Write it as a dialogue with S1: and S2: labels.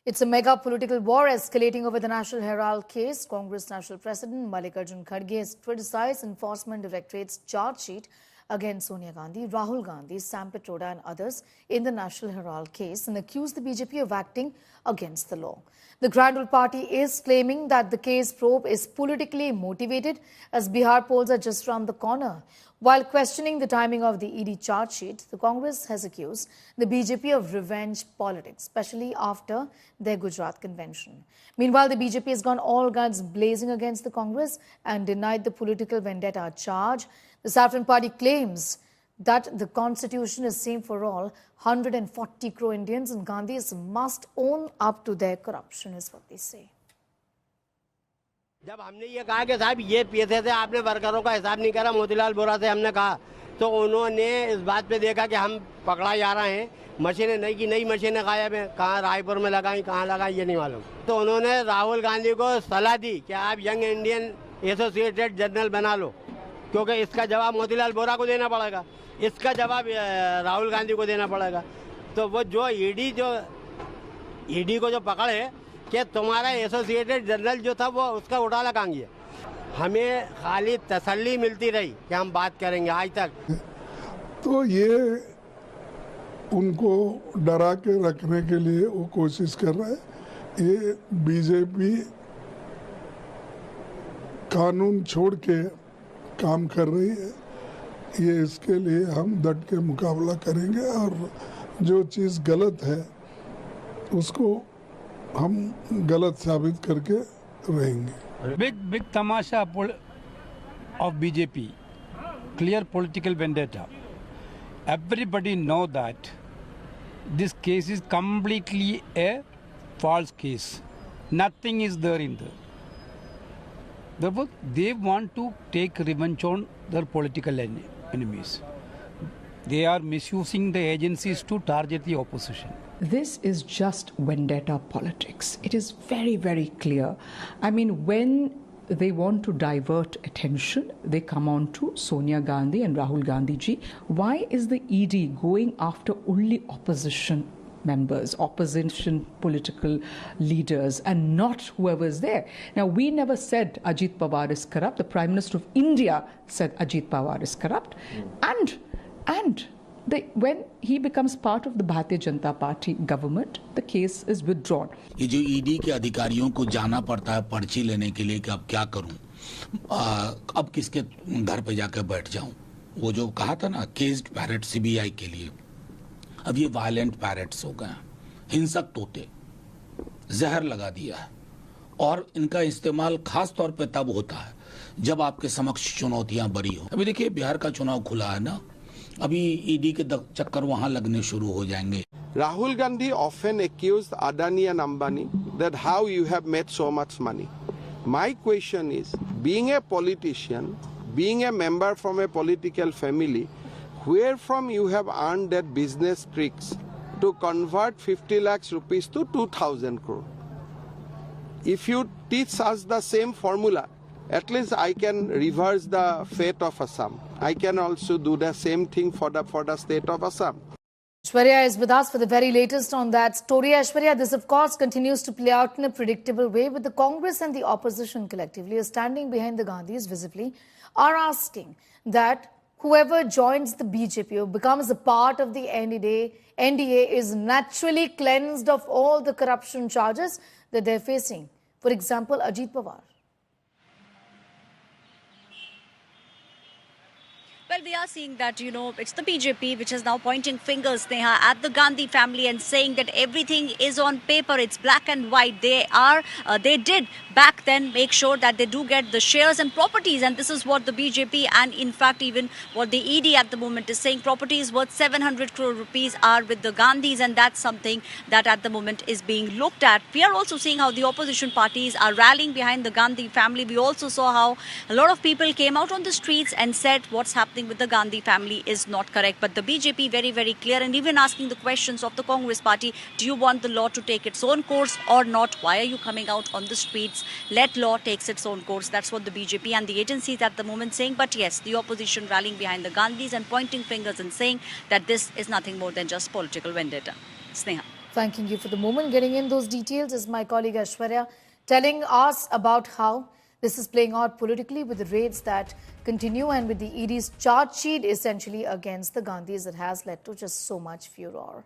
S1: It's a mega political war escalating over the National Herald case. Congress National President Mallikarjun Kharge has criticized Enforcement Directorate's charge sheet against Sonia Gandhi, Rahul Gandhi, Sam Pitroda and others in the National Herald case and accused the BJP of acting against the law. The Grand Old Party is claiming that the case probe is politically motivated as Bihar polls are just around the corner. While questioning the timing of the ED charge sheet, the Congress has accused the BJP of revenge politics, especially after their Gujarat convention. Meanwhile, the BJP has gone all guns blazing against the Congress and denied the political vendetta charge. The Saffron Party claims that the constitution is same for all. 140 crore Indians and Gandhis must own up to their corruption, is what they say.
S2: जब हमने ये कहा कि साहब ये पैसे से आपने वर्करों का हिसाब नहीं करा, मोतीलाल वोरा से हमने कहा, तो उन्होंने इस बात पे देखा कि हम पकड़ा जा रहे हैं, मशीनें नई मशीनें गायब हैं, कहाँ रायपुर में लगाई, कहाँ लगाई ये नहीं मालूम। तो उन्होंने राहुल गांधी को सलाह दी कि आप यंग इंडियन एसोसिएटेड जर्नल बना लो, क्योंकि इसका जवाब मोतीलाल वोरा को देना पड़ेगा, इसका जवाब राहुल गांधी को देना पड़ेगा। तो वो जो ईडी को जो पकड़े कि तुम्हारा एसोसिएटेड जर्नल जो था वो उसका घोटाला कहाँ गया। हमें खाली तसल्ली मिलती रही कि हम बात करेंगे आज तक।
S3: तो ये उनको डरा के रखने के लिए वो कोशिश कर रहा है। ये बीजेपी कानून छोड़ के काम कर रही है। ये इसके लिए हम डट के मुकाबला करेंगे और जो चीज़ गलत है उसको हम गलत साबित करके रहेंगे।
S4: Big tamasha of BJP, clear political vendetta. Everybody know that this case is completely a false case. Nothing is there in there. Therefore, they want to take revenge on their political enemies. They are misusing the agencies to target the opposition.
S5: This is just vendetta politics. It is very, very clear. I mean, when they want to divert attention, they come on to Sonia Gandhi and Rahul Gandhi ji. Why is the ED going after only opposition members, opposition political leaders, and not whoever is there? Now, we never said Ajit Pawar is corrupt. The Prime Minister of India said Ajit Pawar is corrupt. And when he becomes part of the Bharatiya Janata Party government, the case is withdrawn.
S6: ये जो ED के अधिकारियों को जाना पड़ता है पर्ची लेने के लिए कि अब क्या करूं, अब किसके घर पे जाकर बैठ जाऊं, वो जो कहा था ना केस्ड पैरेट सीबीआई के लिए, अब ये वायलेंट पैरेट्स हो गए, हिंसक तोते, जहर लगा दिया है और इनका इस्तेमाल खास तौर पे तब होता है जब आपके समक्ष चुनौतियां बड़ी हो। अभी देखिए बिहार का चुनाव खुला है ना, अभी ईडी के चक्कर वहां लगने शुरू हो जाएंगे।
S7: Rahul Gandhi often accused Adani and Ambani that how you have made so much money. My question is, being a politician, being a member from a political family, where from you have earned that business tricks to convert 50 lakhs rupees to 2,000 crore? If you teach us the same formula, at least I can reverse the fate of Assam. I can also do the same thing for the state of Assam.
S1: Aishwarya is with us for the very latest on that story. Aishwarya, this of course continues to play out in a predictable way, with the Congress and the opposition collectively are standing behind the Gandhis visibly, are asking that whoever joins the BJP or becomes a part of the NDA is naturally cleansed of all the corruption charges that they're facing. For example, Ajit Pawar.
S8: Well, we are seeing that, it's the BJP which is now pointing fingers, Neha, at the Gandhi family and saying that everything is on paper. It's black and white. They did back then make sure that they do get the shares and properties. And this is what the BJP and in fact even what the ED at the moment is saying. Properties worth 700 crore rupees are with the Gandhis, and that's something that at the moment is being looked at. We are also seeing how the opposition parties are rallying behind the Gandhi family. We also saw how a lot of people came out on the streets and said what's happening with the Gandhi family is not correct. But the BJP very, very clear, and even asking the questions of the Congress party, do you want the law to take its own course or not? Why are you coming out on the streets? Let law takes its own course. That's what the BJP and the agencies at the moment saying. But yes, the opposition rallying behind the Gandhis and pointing fingers and saying that this is nothing more than just political vendetta. Sneha.
S1: Thanking you for the moment. Getting in those details is my colleague Aishwarya, telling us about how this is playing out politically with the raids that continue and with the ED's charge sheet essentially against the Gandhis that has led to just so much furor.